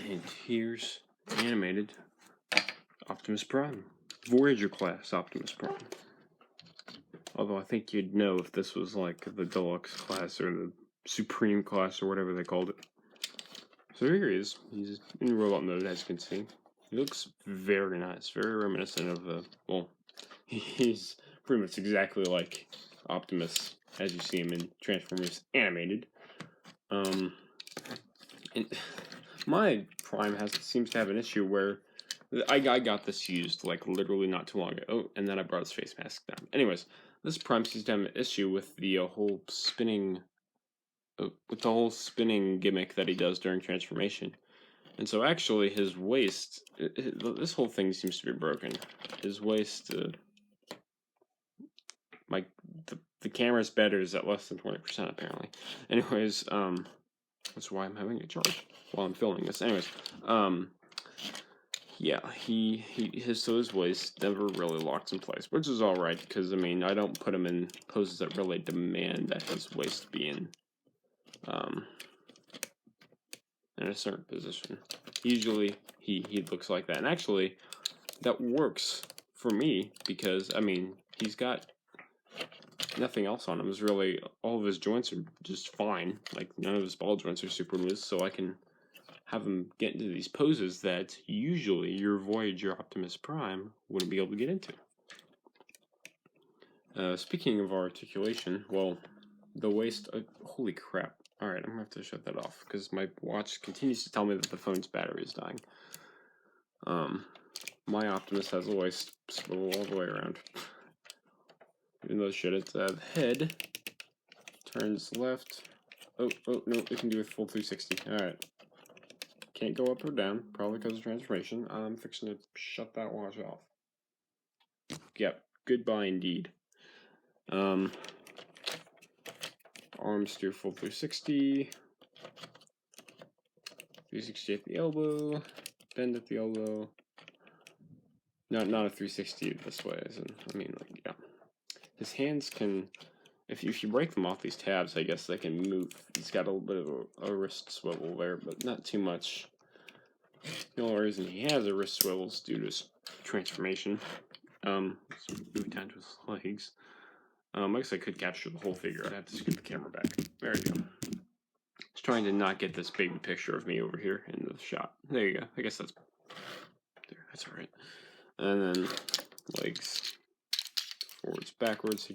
And here's animated Optimus Prime. Voyager class Optimus Prime. Although I think you'd know if this was like the deluxe class or the supreme class or whatever they called it. So here he is. He's in robot mode, as you can see. He looks very nice, very reminiscent of the, well, he's pretty much exactly like Optimus as you see him in Transformers Animated. And my Prime seems to have an issue where I got this used like literally not too long ago. Oh, and then I brought his face mask down. Anyways, this Prime seems to have an issue with the whole spinning gimmick that he does during transformation. And so actually his waist, this whole thing seems to be broken. His waist, the camera's better is at less than 20% apparently. Anyways, that's why I'm having a charge while I'm filming this. Anyways, yeah, his waist never really locks in place, which is all right because I mean I don't put him in poses that really demand that his waist be in a certain position. Usually he looks like that, and actually that works for me because I mean he's got nothing else on him. Is really all of his joints are just fine. Like none of his ball joints are super loose, so I can have him get into these poses that usually your Voyager Optimus Prime wouldn't be able to get into. Speaking of articulation, well, the waist. Holy crap! All right, I'm gonna have to shut that off because my watch continues to tell me that the phone's battery is dying. My Optimus has a waist swivel all the way around. Even though shit, it's the head turns left. Oh no, it can do a full 360. All right. Can't go up or down, probably because of transformation. I'm fixing to shut that watch off. Yep, goodbye indeed. Arms steer full 360. 360 at the elbow. Bend at the elbow. Not a 360 this way, as in, I mean, like, yeah. His hands can, if you break them off these tabs, I guess they can move. He's got a little bit of a wrist swivel there, but not too much. The only reason he has a wrist swivel is due to his transformation. So moving down to his legs. I guess I could capture the whole figure. I'd have to scoot the camera back. There you go. Just trying to not get this baby picture of me over here in the shot. There you go. I guess that's there. That's all right. And then legs forwards, backwards.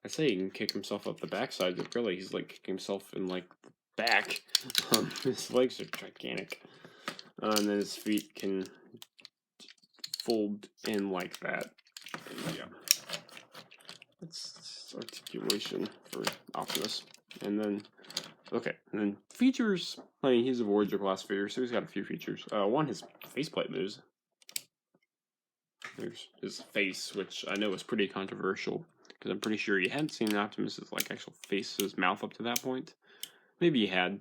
I'd say he can kick himself up the backside, but really he's like kicking himself in like the back. His legs are gigantic. And then his feet can fold in like that. And yeah. That's articulation for Optimus. And then, okay, and then features. I mean, he's a Voyager class figure, so he's got a few features. One, his faceplate moves. There's his face, which I know is pretty controversial, because I'm pretty sure you hadn't seen Optimus's like actual face, his mouth up to that point. Maybe you had.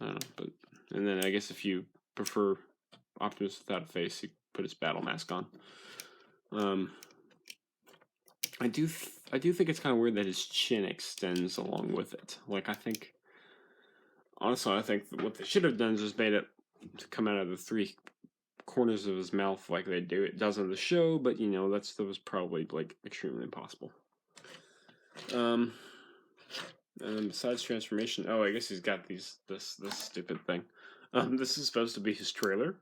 I don't know, but and then I guess if you prefer Optimus without a face, you put his battle mask on. I do think it's kind of weird that his chin extends along with it. Like, honestly, I think what they should have done is just made it to come out of the three corners of his mouth like they do. It does in the show, but you know, that was probably like extremely impossible. And besides transformation, oh, I guess he's got this stupid thing. This is supposed to be his trailer.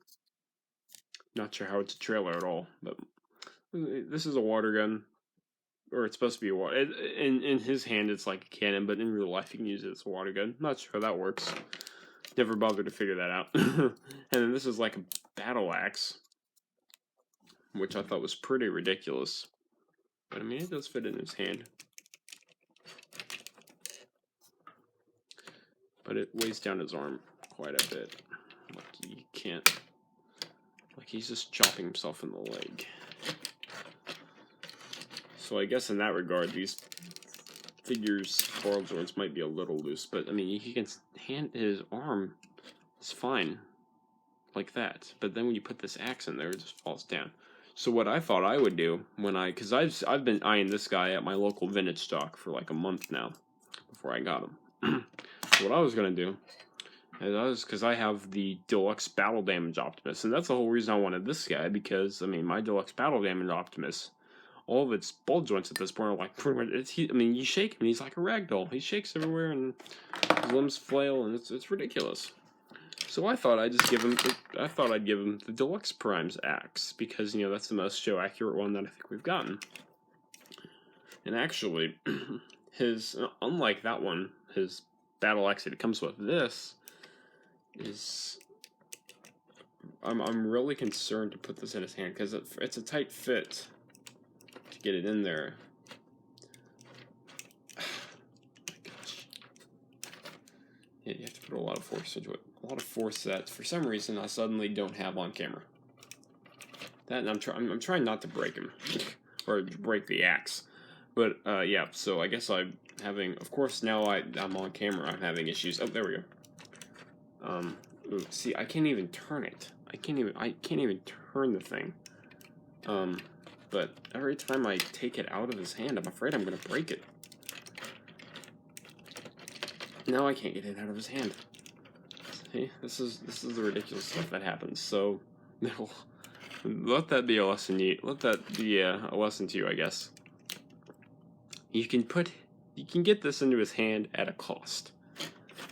Not sure how it's a trailer at all, but this is a water gun. Or it's supposed to be a water. In his hand, it's like a cannon, but in real life, you can use it as a water gun. Not sure how that works. Never bothered to figure that out. And then this is like a battle axe, which I thought was pretty ridiculous. But I mean, it does fit in his hand. But it weighs down his arm quite a bit. Like he can't. Like he's just chopping himself in the leg. So I guess in that regard, these figures' ball joints might be a little loose, but I mean, he can his arm is fine, like that. But then when you put this axe in there, it just falls down. So what I thought I would do because I've been eyeing this guy at my local vintage stock for like a month now, before I got him. So what I was gonna do It does, because I have the deluxe battle damage Optimus, and that's the whole reason I wanted this guy, because, I mean, my deluxe battle damage Optimus, all of its ball joints at this point are like pretty much, I mean, you shake him, he's like a ragdoll. He shakes everywhere, and his limbs flail, and it's ridiculous. So I thought I'd give him the Deluxe Prime's axe, because, you know, that's the most show accurate one that I think we've gotten. And actually, unlike that one, his battle axe that it comes with, this is, I'm really concerned to put this in his hand, because it's a tight fit to get it in there. Oh my gosh. Yeah, you have to put a lot of force into it. A lot of force that, for some reason, I suddenly don't have on camera. That, and I'm trying not to break him, or break the axe. But, yeah, so I guess I'm having, of course, now I'm on camera, I'm having issues. Oh, there we go. Ooh, see, I can't even turn it. I can't even turn the thing. But every time I take it out of his hand, I'm afraid I'm gonna break it. Now I can't get it out of his hand. See, this is the ridiculous stuff that happens. So, let that be a lesson. Let that be a lesson to you, I guess. You can get this into his hand at a cost.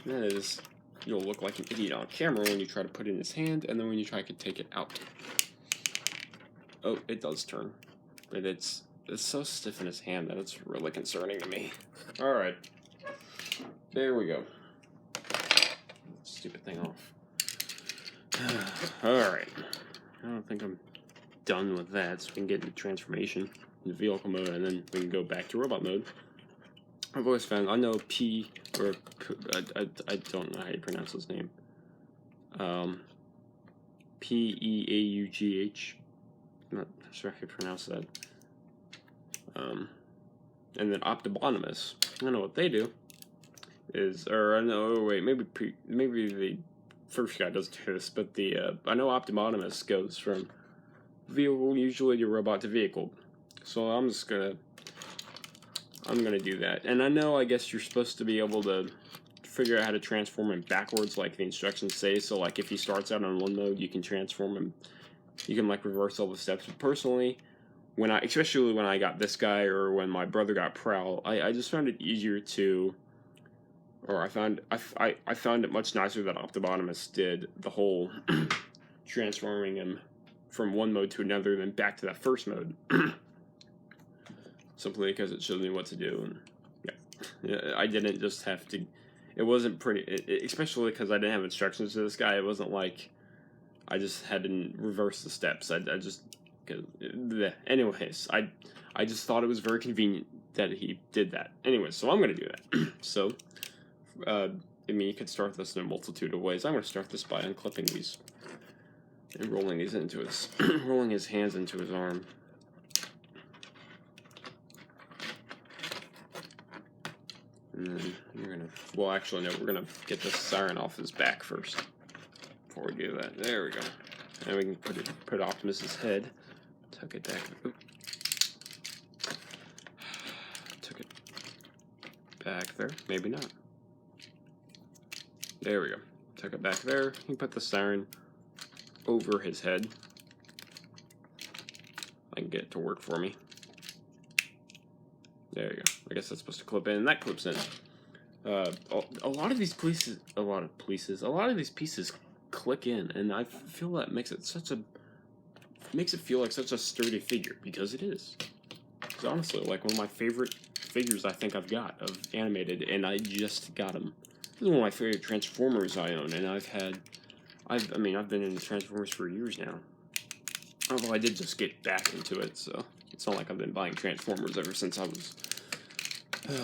And that is, you'll look like an idiot on camera when you try to put it in his hand, and then when you try to take it out. Oh, it does turn. But it's so stiff in his hand that it's really concerning to me. Alright. There we go. Stupid thing off. Alright. I don't think I'm done with that, so we can get into transformation in vehicle mode, and then we can go back to robot mode. I've always found, I know I don't know how you pronounce his name. P-E-A-U-G-H. I'm not sure how you pronounce that. And then Optimus. I don't know what they do. Or I know, wait, maybe the first guy doesn't do this, but I know Optimus goes from vehicle usually to robot to vehicle. So I'm gonna do that. And I know, I guess you're supposed to be able to figure out how to transform him backwards, like the instructions say. So, like, if he starts out on one mode, you can transform him. You can, like, reverse all the steps. But personally, especially when I got this guy, or when my brother got Prowl, I just found it easier to, or I found it much nicer that Optimus did the whole transforming him from one mode to another, then back to that first mode. Simply because it showed me what to do, and yeah, I didn't just have to. It wasn't especially because I didn't have instructions to this guy. It wasn't like I just had to reverse the steps. I just, anyways, I just thought it was very convenient that he did that. Anyways, so I'm gonna do that. So, I mean, you could start this in a multitude of ways. I'm gonna start this by unclipping these and rolling these into his, rolling his hands into his arm. And then well, actually, no, we're gonna get this siren off his back first before we do that. There we go. And we can put Optimus's head, tuck it back. Oop. Tuck it back there. Maybe not. There we go. Tuck it back there. You can put the siren over his head. I can get it to work for me. There you go. I guess that's supposed to clip in, and that clips in. A lot of these pieces click in, and I feel that makes it feel like such a sturdy figure, because it is. It's honestly like one of my favorite figures I think I've got of animated, and I just got them. This is one of my favorite Transformers I own, and I've been into Transformers for years now. Although I did just get back into it, so it's not like I've been buying Transformers ever since I was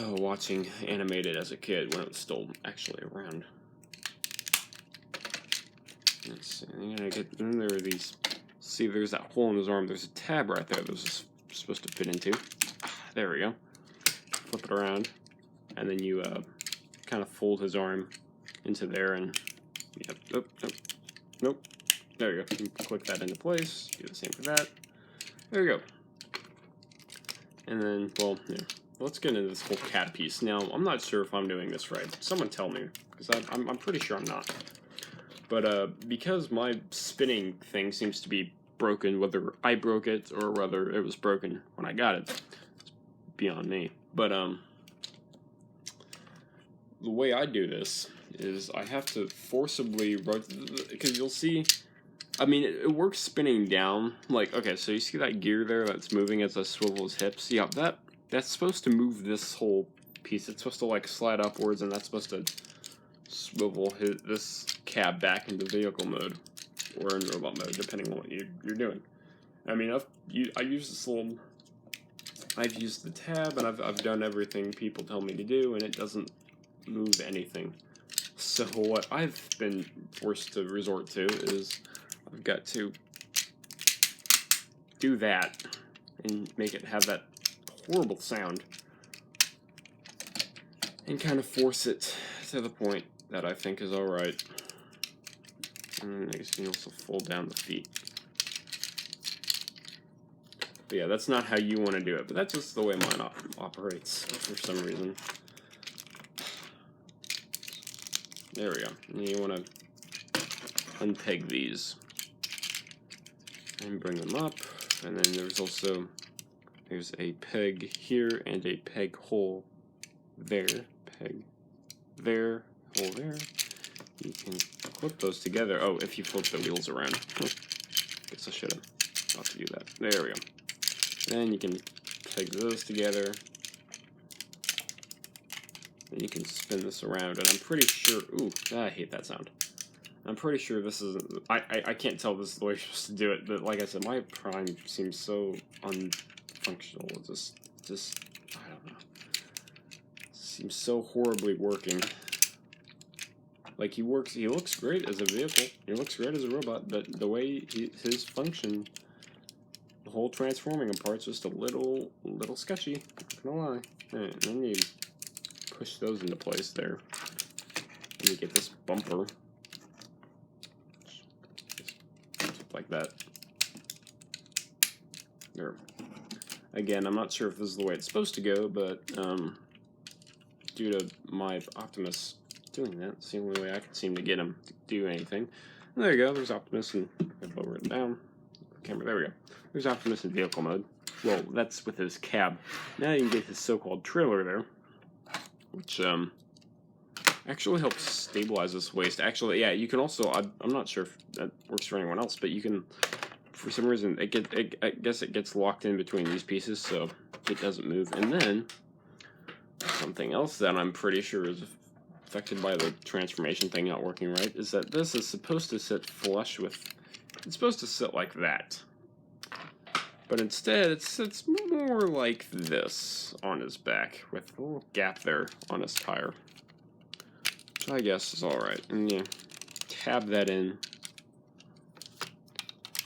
watching animated as a kid, when it was still actually around. Let's see, then there are these, see, there's that hole in his arm, there's a tab right there that was supposed to fit into. There we go. Flip it around, and then you kind of fold his arm into there, and, yep, nope. There you go. You can click that into place. Do the same for that. There you go. And then, well, yeah. let's get into this whole cat piece. Now, I'm not sure if I'm doing this right. Someone tell me, because I'm pretty sure I'm not. But because my spinning thing seems to be broken, whether I broke it or whether it was broken when I got it, it's beyond me. But the way I do this is I have to forcibly rotate, because you'll see, I mean, it works spinning down. Like, okay, so you see that gear there that's moving as I swivel his hips? Yeah, that's supposed to move this whole piece. It's supposed to, like, slide upwards, and that's supposed to swivel this cab back into vehicle mode, or in robot mode, depending on what you're doing. I mean, I've used this little, I've used the tab, and I've done everything people tell me to do, and it doesn't move anything. So what I've been forced to resort to is I've got to do that and make it have that horrible sound and kind of force it to the point that I think is alright. And I guess you can also fold down the feet. But yeah, that's not how you want to do it, but that's just the way mine operates for some reason. There we go. And you want to unpeg these and bring them up, and then there's a peg here and a peg hole there. Peg there, hole there. You can clip those together. Oh, if you flip the wheels around. Guess I should have thought to do that. There we go. Then you can peg those together. Then you can spin this around, and I'm pretty sure. Ooh, I hate that sound. I'm pretty sure this is. I can't tell this is the way you're supposed to do it, but like I said, my prime seems so unfunctional. Just I don't know. Seems so horribly working. Like he looks great as a vehicle. He looks great as a robot, but the way his function, the whole transforming of parts, just a little sketchy. Not gonna lie. Alright, then you push those into place there, and you get this bumper. Just like that. There. Again, I'm not sure if this is the way it's supposed to go, but due to my Optimus doing that, it's the only way I can seem to get him to do anything. And there you go, there's Optimus, and I've lower it down. Camera, there we go. There's Optimus in vehicle mode. Well, that's with his cab. Now you can get his so-called trailer there, which actually helps stabilize this waist. Actually, yeah, you can also, I'm not sure if that works for anyone else, but you can, for some reason, I guess it gets locked in between these pieces, so it doesn't move. And then, something else that I'm pretty sure is affected by the transformation thing not working right, is that this is supposed to sit flush with, it's supposed to sit like that. But instead, it sits more like this on his back, with a little gap there on his tire. Which I guess is alright. And you tab that in.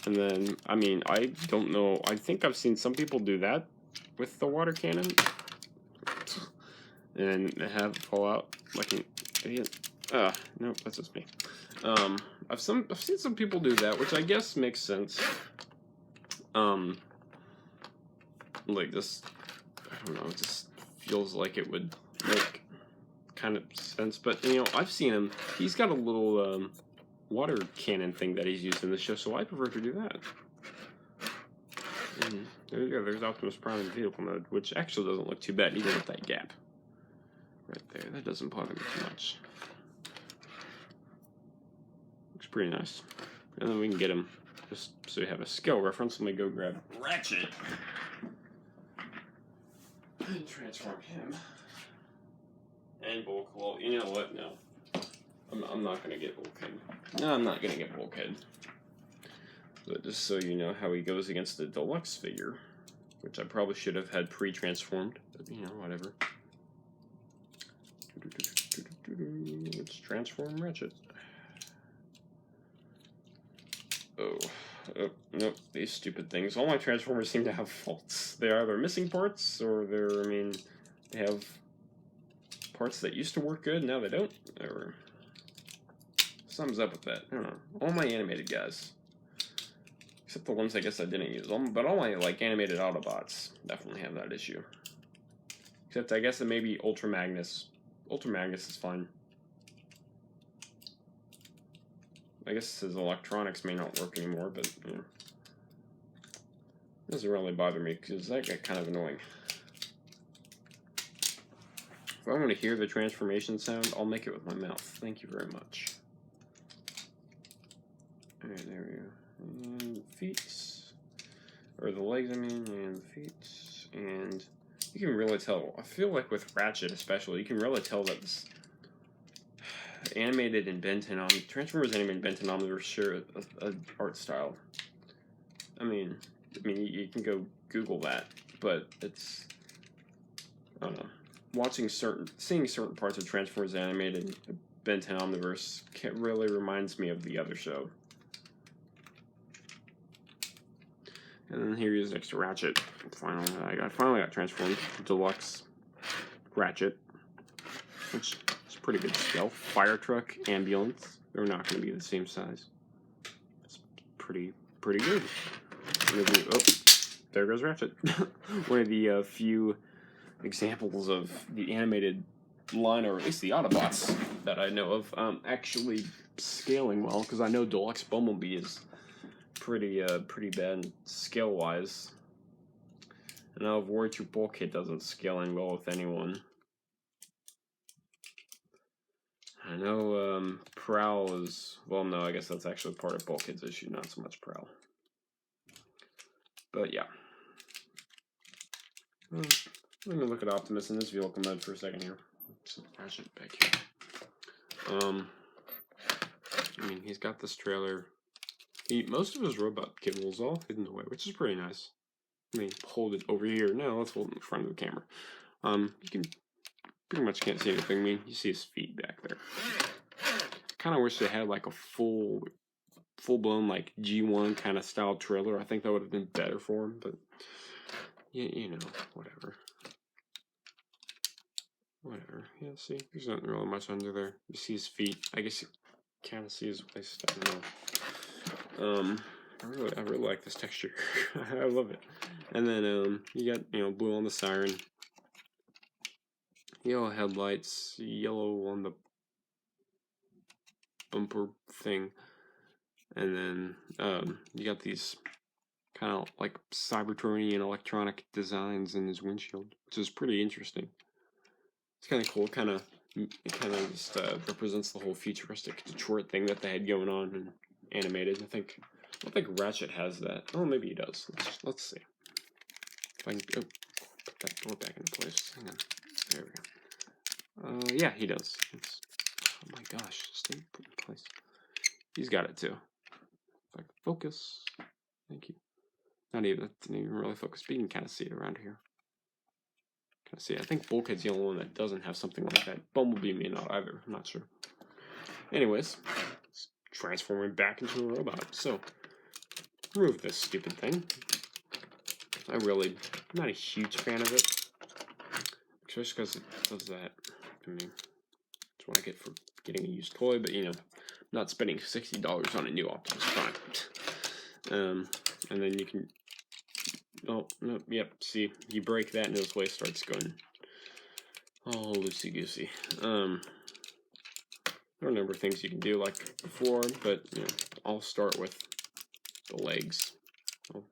And then, I mean, I don't know, I think I've seen some people do that with the water cannon. And have it fall out like an idiot. No, that's just me. I've seen some people do that, which I guess makes sense. Like this, I don't know, it just feels like it would make kind of sense. But, you know, I've seen him, he's got a little, water cannon thing that he's used in the show, so I prefer to do that. And there you go, there's Optimus Prime in vehicle mode, which actually doesn't look too bad, even with that gap. Right there, that doesn't bother me too much. Looks pretty nice. And then we can get him, just so you have a scale reference. Let me go grab Ratchet and transform him. And Bulk. Well, you know what? No. I'm not going to get Bulkhead. No, I'm not going to get Bulkhead. But just so you know how he goes against the deluxe figure, which I probably should have had pre-transformed, but you know, whatever. Let's transform Ratchet. Oh, nope, these stupid things. All my Transformers seem to have faults. They're either missing parts, or they have parts that used to work good, now they don't, or something's up with that. I don't know. All my animated guys, except the ones I guess I didn't use, but all my, like, animated Autobots definitely have that issue. Except I guess it may be Ultra Magnus. Ultra Magnus is fine. I guess his electronics may not work anymore, but you know, it doesn't really bother me because that got kind of annoying. If I want to hear the transformation sound, I'll make it with my mouth. Thank you very much. Alright, there we go. And the feet. Or the legs, I mean, and the feet. And you can really tell. I feel like with Ratchet especially, you can really tell that this animated in Benton Transformers animated in Benton are sure a art style. I mean, you can go Google that, but it's, I don't know. Seeing certain parts of Transformers animated Benton Omniverse really reminds me of the other show. And then here is next to Ratchet. I finally got transformed. Deluxe Ratchet, which is pretty good scale. Fire truck, ambulance. They're not going to be the same size. It's pretty good. Oh, there goes Ratchet. One of the few examples of the animated line, or at least the Autobots that I know of, actually scaling well. Because I know Deluxe Bumblebee is pretty bad scale wise. And now Voyager Bulkhead doesn't scaling well with anyone. I know Prowl is, well, no, I guess that's actually part of Bulkhead's issue, not so much Prowl. But yeah. Let me look at Optimus in this vehicle mode for a second here. Ratchet back here. I mean, he's got this trailer. Most of his robot kit was all hidden away, which is pretty nice. Let me hold it over here. No, let's hold it in front of the camera. You can pretty much can't see anything. I mean, you see his feet back there. Kind of wish they had like a full-blown like G1 kind of style trailer. I think that would have been better for him, but you know, whatever. Yeah, see, there's not really much under there. You see his feet. I guess you kind of see his waist. I don't know. I really like this texture. I love it. And then you got, you know, blue on the siren, yellow headlights, yellow on the bumper thing, and then you got these kind of like Cybertronian electronic designs in his windshield, which is pretty interesting. It's kind of cool. It kind of just represents the whole futuristic Detroit thing that they had going on and animated. I don't think Ratchet has that. Oh, maybe he does. Let's see. If I can put that door back into place. Hang on. There we go. Yeah, he does. Oh my gosh, stay put in place. He's got it too. If I can focus. Thank you. That didn't even really focus, but you can kind of see it around here. Kind of see it. I think Bulkhead's the only one that doesn't have something like that. Bumblebee may not either. I'm not sure. Anyways, it's transforming back into a robot. So, remove this stupid thing. I'm not a huge fan of it. Just because it does that. I mean, that's what I get for getting a used toy, but you know, not spending $60 on a new Optimus Prime. And then you can, oh, no, yep, see, you break that and his waist starts going all loosey-goosey. There are a number of things you can do like before, but you know, I'll start with the legs. I'll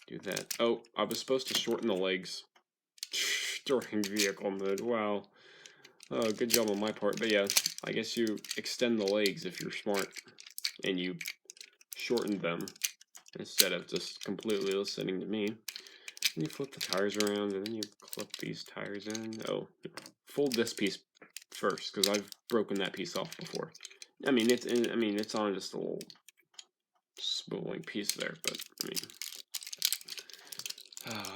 do that. Oh, I was supposed to shorten the legs during vehicle mode. Wow. Oh, good job on my part. But yeah, I guess you extend the legs if you're smart, and you shorten them instead of just completely listening to me. And you flip the tires around, and then you clip these tires in. Oh, fold this piece first, because I've broken that piece off before. I mean, it's on just a little swiveling piece there, but I mean,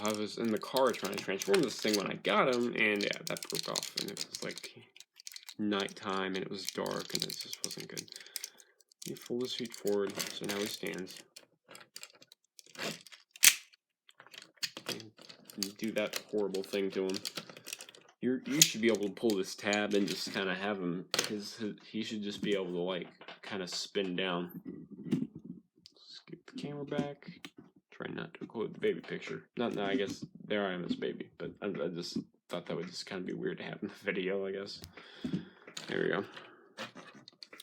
I was in the car trying to transform this thing when I got him, and yeah, that broke off, and it was like nighttime, and it was dark, and it just wasn't good. You fold his feet forward, so now he stands. And you do that horrible thing to him. You should be able to pull this tab and just kind of have him. He should just be able to like kind of spin down. Scoot the camera back. Try not to include the baby picture. Not, I guess there I am as baby, but I just thought that would just kind of be weird to have in the video, I guess. There we go.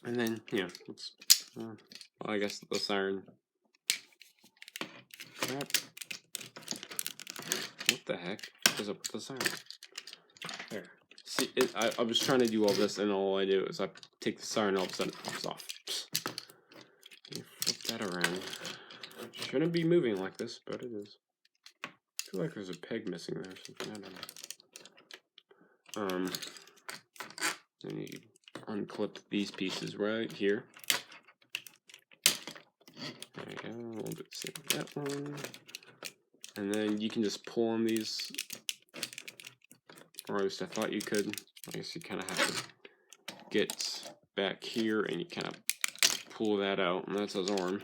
And then, yeah, let's, well, I guess the siren. Crap. What the heck is up with the siren? There. See, I was trying to do all this, and all I do is I take the siren, and all of a sudden it pops off. Let me flip that around. Shouldn't be moving like this, but it is. I feel like there's a peg missing there or something. I don't know. Then you unclip these pieces right here. There you go. A little bit same with that one. And then you can just pull on these, or at least I thought you could. I guess you kind of have to get back here and you kind of pull that out, and that's his arm.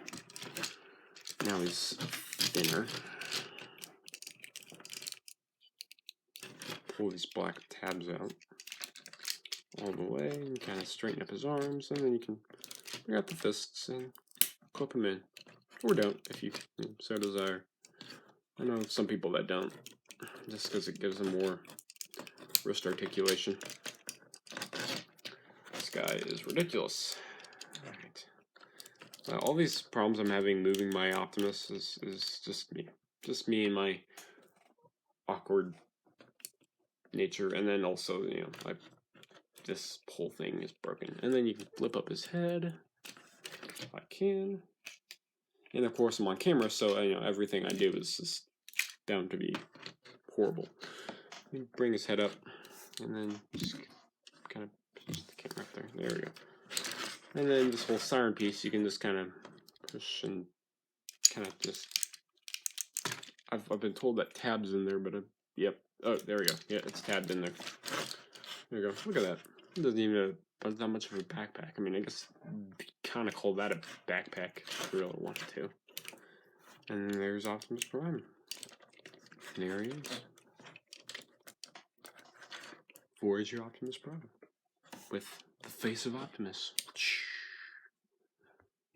Now he's thinner. Pull these black tabs out all the way and kind of straighten up his arms, and then you can bring out the fists and clip them in, or don't if you so desire. I know some people that don't, just because it gives them more wrist articulation. This guy is ridiculous. Alright. All these problems I'm having moving my Optimus is just me. Just me and my awkward nature, and then also, this whole thing is broken. And then you can flip up his head, if I can. And of course I'm on camera, so everything I do is just down to be horrible. Let me bring his head up, and then just kind of push the camera up there. There we go. And then this whole siren piece, you can just kind of push and kind of just. I've been told that tab's in there, but yep. Oh, there we go. Yeah, it's tabbed in there. There we go. Look at that. It doesn't even have that much of a backpack. I mean, I guess you kind of call that a backpack if you really wanted to. And then there's Optimus Prime. There he is. Voyager Optimus Prime. With the face of Optimus.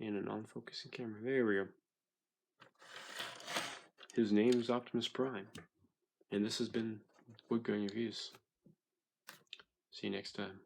And a non-focusing camera. There we go. His name is Optimus Prime. And this has been Woodgrain Reviews. See you next time.